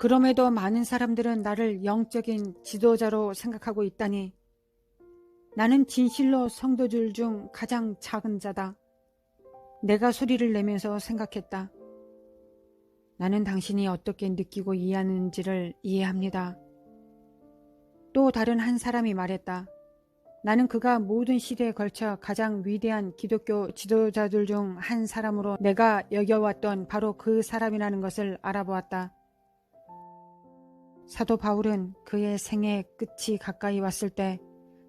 그럼에도 많은 사람들은 나를 영적인 지도자로 생각하고 있다니. 나는 진실로 성도들 중 가장 작은 자다. 내가 소리를 내면서 생각했다. 나는 당신이 어떻게 느끼고 이해하는지를 이해합니다. 또 다른 한 사람이 말했다. 나는 그가 모든 시대에 걸쳐 가장 위대한 기독교 지도자들 중 한 사람으로 내가 여겨왔던 바로 그 사람이라는 것을 알아보았다. 사도 바울은 그의 생애의 끝이 가까이 왔을 때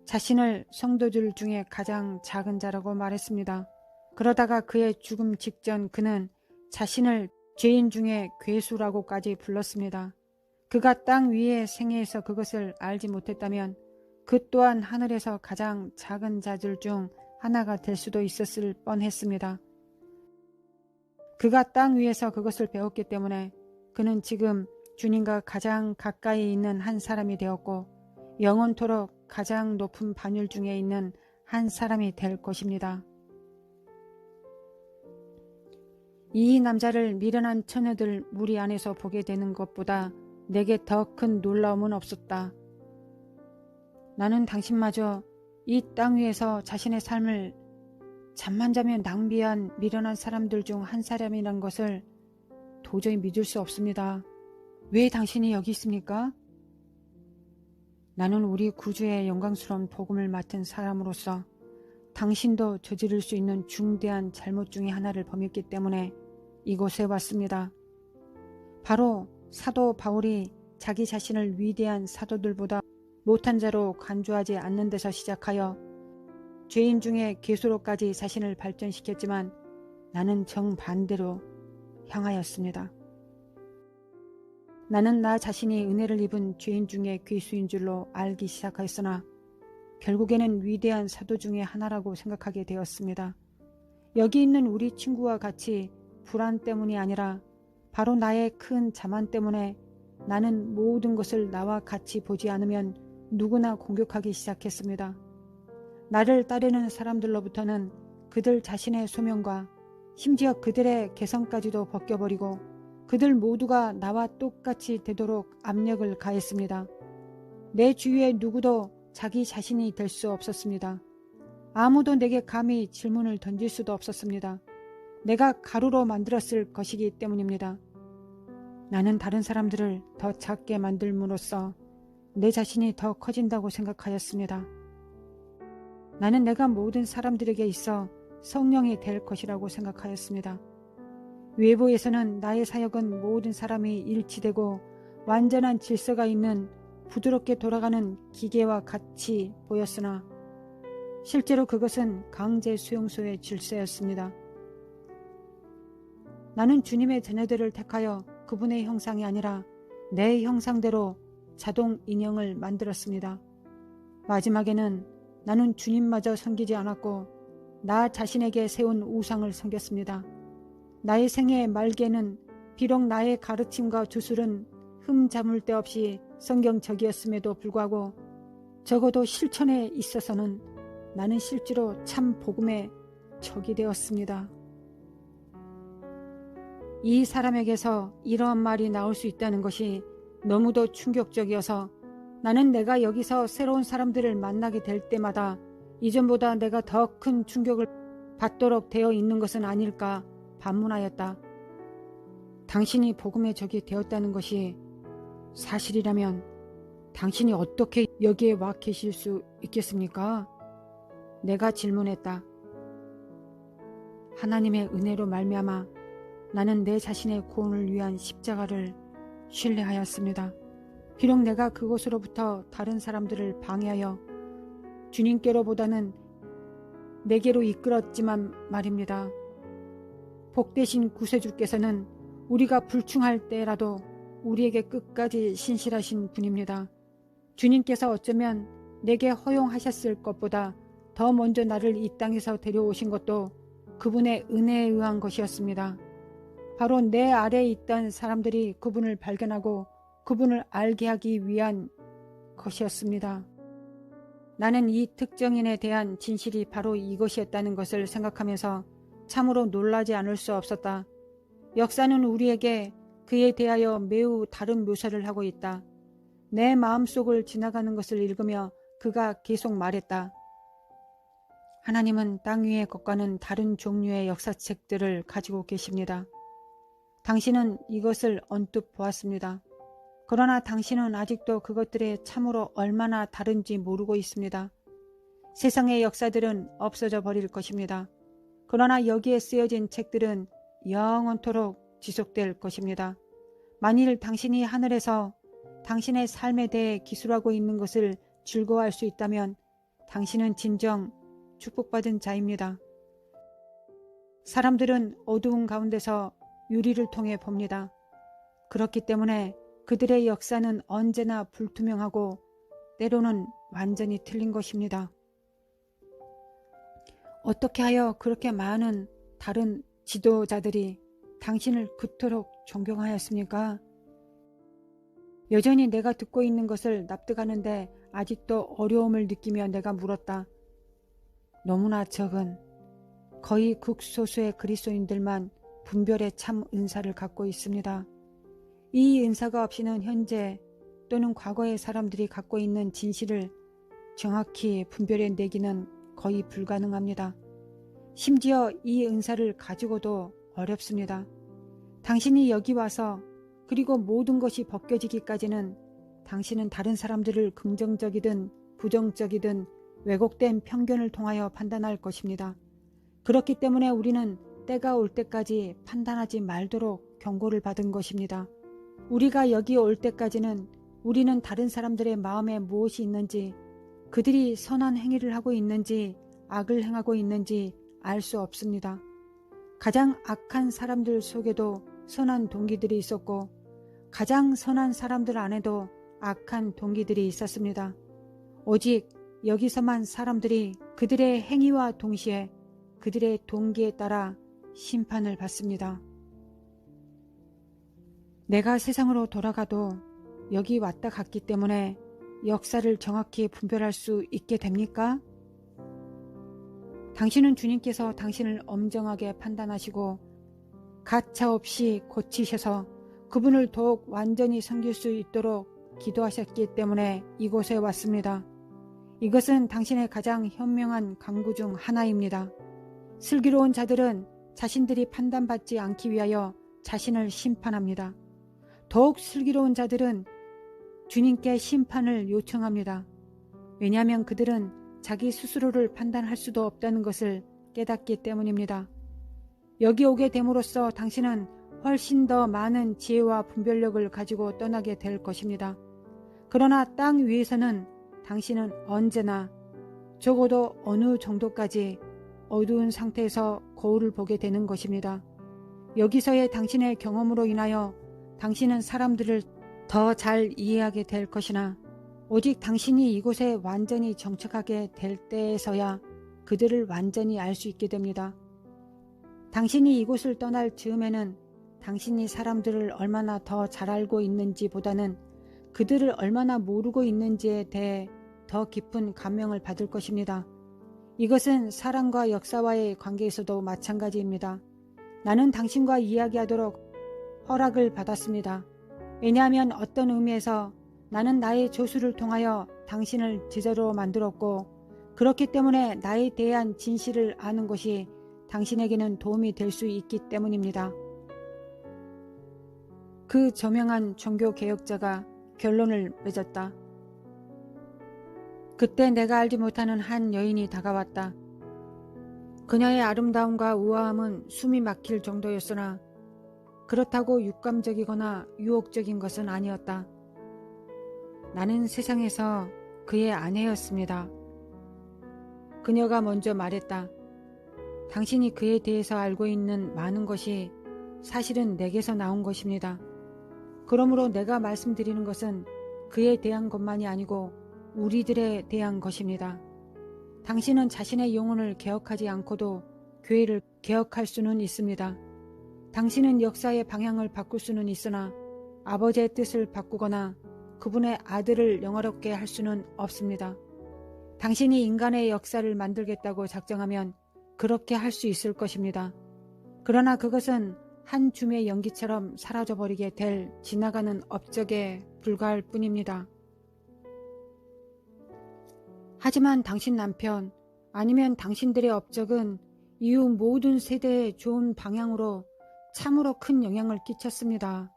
자신을 성도들 중에 가장 작은 자라고 말했습니다. 그러다가 그의 죽음 직전 그는 자신을 죄인 중에 괴수라고까지 불렀습니다. 그가 땅 위의 생애에서 그것을 알지 못했다면 그 또한 하늘에서 가장 작은 자들 중 하나가 될 수도 있었을 뻔했습니다. 그가 땅 위에서 그것을 배웠기 때문에 그는 지금 주님과 가장 가까이 있는 한 사람이 되었고 영원토록 가장 높은 반열 중에 있는 한 사람이 될 것입니다. 이 남자를 미련한 처녀들 무리 안에서 보게 되는 것보다 내게 더 큰 놀라움은 없었다. 나는 당신마저 이 땅 위에서 자신의 삶을 잠만 자면 낭비한 미련한 사람들 중 한 사람이란 것을 도저히 믿을 수 없습니다. 왜 당신이 여기 있습니까? 나는 우리 구주의 영광스러운 복음을 맡은 사람으로서 당신도 저지를 수 있는 중대한 잘못 중에 하나를 범했기 때문에 이곳에 왔습니다. 바로 사도 바울이 자기 자신을 위대한 사도들보다 못한 자로 간주하지 않는 데서 시작하여 죄인 중에 괴수로까지 자신을 발전시켰지만 나는 정반대로 향하였습니다. 나는 나 자신이 은혜를 입은 죄인 중에 괴수인 줄로 알기 시작하였으나 결국에는 위대한 사도 중에 하나라고 생각하게 되었습니다. 여기 있는 우리 친구와 같이 불안 때문이 아니라 바로 나의 큰 자만 때문에 나는 모든 것을 나와 같이 보지 않으면 누구나 공격하기 시작했습니다. 나를 따르는 사람들로부터는 그들 자신의 소명과 심지어 그들의 개성까지도 벗겨버리고 그들 모두가 나와 똑같이 되도록 압력을 가했습니다. 내 주위에 누구도 자기 자신이 될 수 없었습니다. 아무도 내게 감히 질문을 던질 수도 없었습니다. 내가 가루로 만들었을 것이기 때문입니다. 나는 다른 사람들을 더 작게 만들므로써 내 자신이 더 커진다고 생각하였습니다. 나는 내가 모든 사람들에게 있어 성령이 될 것이라고 생각하였습니다. 외부에서는 나의 사역은 모든 사람이 일치되고 완전한 질서가 있는 부드럽게 돌아가는 기계와 같이 보였으나 실제로 그것은 강제 수용소의 질서였습니다. 나는 주님의 자녀들을 택하여 그분의 형상이 아니라 내 형상대로 자동 인형을 만들었습니다. 마지막에는 나는 주님마저 섬기지 않았고 나 자신에게 세운 우상을 섬겼습니다. 나의 생애의 말기에는 비록 나의 가르침과 주술은 흠잡을 데 없이 성경적이었음에도 불구하고 적어도 실천에 있어서는 나는 실제로 참 복음의 적이 되었습니다. 이 사람에게서 이러한 말이 나올 수 있다는 것이 너무도 충격적이어서 나는 내가 여기서 새로운 사람들을 만나게 될 때마다 이전보다 내가 더 큰 충격을 받도록 되어 있는 것은 아닐까 반문하였다. 당신이 복음의 적이 되었다는 것이 사실이라면 당신이 어떻게 여기에 와 계실 수 있겠습니까? 내가 질문했다. 하나님의 은혜로 말미암아 나는 내 자신의 구원을 위한 십자가를 신뢰하였습니다. 비록 내가 그곳으로부터 다른 사람들을 방해하여 주님께로보다는 내게로 이끌었지만 말입니다. 복되신 구세주께서는 우리가 불충할 때라도 우리에게 끝까지 신실하신 분입니다. 주님께서 어쩌면 내게 허용하셨을 것보다 더 먼저 나를 이 땅에서 데려오신 것도 그분의 은혜에 의한 것이었습니다. 바로 내 아래에 있던 사람들이 그분을 발견하고 그분을 알게 하기 위한 것이었습니다. 나는 이 특정인에 대한 진실이 바로 이것이었다는 것을 생각하면서 참으로 놀라지 않을 수 없었다. 역사는 우리에게 그에 대하여 매우 다른 묘사를 하고 있다. 내 마음속을 지나가는 것을 읽으며 그가 계속 말했다. 하나님은 땅 위의 것과는 다른 종류의 역사책들을 가지고 계십니다. 당신은 이것을 언뜻 보았습니다. 그러나 당신은 아직도 그것들의 참으로 얼마나 다른지 모르고 있습니다. 세상의 역사들은 없어져 버릴 것입니다. 그러나 여기에 쓰여진 책들은 영원토록 지속될 것입니다. 만일 당신이 하늘에서 당신의 삶에 대해 기술하고 있는 것을 즐거워할 수 있다면 당신은 진정 축복받은 자입니다. 사람들은 어두운 가운데서 유리를 통해 봅니다. 그렇기 때문에 그들의 역사는 언제나 불투명하고 때로는 완전히 틀린 것입니다. 어떻게 하여 그렇게 많은 다른 지도자들이 당신을 그토록 존경하였습니까? 여전히 내가 듣고 있는 것을 납득하는데 아직도 어려움을 느끼며 내가 물었다. 너무나 적은 거의 극소수의 그리스도인들만 분별의 참 은사를 갖고 있습니다. 이 은사가 없이는 현재 또는 과거의 사람들이 갖고 있는 진실을 정확히 분별해내기는 거의 불가능합니다. 심지어 이 은사를 가지고도 어렵습니다. 당신이 여기 와서 그리고 모든 것이 벗겨지기까지는 당신은 다른 사람들을 긍정적이든 부정적이든 왜곡된 편견을 통하여 판단할 것입니다. 그렇기 때문에 우리는 때가 올 때까지 판단하지 말도록 경고를 받은 것입니다. 우리가 여기 올 때까지는 우리는 다른 사람들의 마음에 무엇이 있는지, 그들이 선한 행위를 하고 있는지 악을 행하고 있는지 알 수 없습니다. 가장 악한 사람들 속에도 선한 동기들이 있었고 가장 선한 사람들 안에도 악한 동기들이 있었습니다. 오직 여기서만 사람들이 그들의 행위와 동시에 그들의 동기에 따라 심판을 받습니다. 내가 세상으로 돌아가도 여기 왔다 갔기 때문에 역사를 정확히 분별할 수 있게 됩니까? 당신은 주님께서 당신을 엄정하게 판단하시고 가차없이 고치셔서 그분을 더욱 완전히 섬길 수 있도록 기도하셨기 때문에 이곳에 왔습니다. 이것은 당신의 가장 현명한 강구 중 하나입니다. 슬기로운 자들은 자신들이 판단받지 않기 위하여 자신을 심판합니다. 더욱 슬기로운 자들은 주님께 심판을 요청합니다. 왜냐하면 그들은 자기 스스로를 판단할 수도 없다는 것을 깨닫기 때문입니다. 여기 오게 됨으로써 당신은 훨씬 더 많은 지혜와 분별력을 가지고 떠나게 될 것입니다. 그러나 땅 위에서는 당신은 언제나 적어도 어느 정도까지 어두운 상태에서 거울을 보게 되는 것입니다. 여기서의 당신의 경험으로 인하여 당신은 사람들을 더 잘 이해하게 될 것이나 오직 당신이 이곳에 완전히 정착하게 될 때에서야 그들을 완전히 알 수 있게 됩니다. 당신이 이곳을 떠날 즈음에는 당신이 사람들을 얼마나 더 잘 알고 있는지 보다는 그들을 얼마나 모르고 있는지에 대해 더 깊은 감명을 받을 것입니다. 이것은 사랑과 역사와의 관계에서도 마찬가지입니다. 나는 당신과 이야기하도록 허락을 받았습니다. 왜냐하면 어떤 의미에서 나는 나의 조수를 통하여 당신을 제자로 만들었고 그렇기 때문에 나에 대한 진실을 아는 것이 당신에게는 도움이 될 수 있기 때문입니다. 그 저명한 종교개혁자가 결론을 맺었다. 그때 내가 알지 못하는 한 여인이 다가왔다. 그녀의 아름다움과 우아함은 숨이 막힐 정도였으나 그렇다고 육감적이거나 유혹적인 것은 아니었다. 나는 세상에서 그의 아내였습니다. 그녀가 먼저 말했다. 당신이 그에 대해서 알고 있는 많은 것이 사실은 내게서 나온 것입니다. 그러므로 내가 말씀드리는 것은 그에 대한 것만이 아니고 우리들에 대한 것입니다. 당신은 자신의 영혼을 개혁하지 않고도 교회를 개혁할 수는 있습니다. 당신은 역사의 방향을 바꿀 수는 있으나 아버지의 뜻을 바꾸거나 그분의 아들을 영화롭게 할 수는 없습니다. 당신이 인간의 역사를 만들겠다고 작정하면 그렇게 할 수 있을 것입니다. 그러나 그것은 한 줌의 연기처럼 사라져버리게 될 지나가는 업적에 불과할 뿐입니다. 하지만 당신 남편 아니면 당신들의 업적은 이후 모든 세대에 좋은 방향으로 참으로 큰 영향을 끼쳤습니다.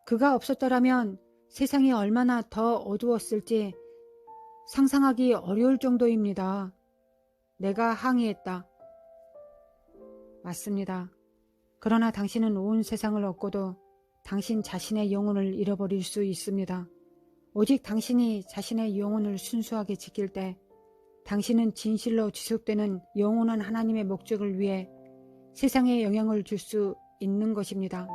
그가 없었더라면 세상이 얼마나 더 어두웠을지 상상하기 어려울 정도입니다. 내가 항의했다. 맞습니다. 그러나 당신은 온 세상을 얻고도 당신 자신의 영혼을 잃어버릴 수 있습니다. 오직 당신이 자신의 영혼을 순수하게 지킬 때 당신은 진실로 지속되는 영원한 하나님의 목적을 위해 세상에 영향을 줄 수 있는 것입니다.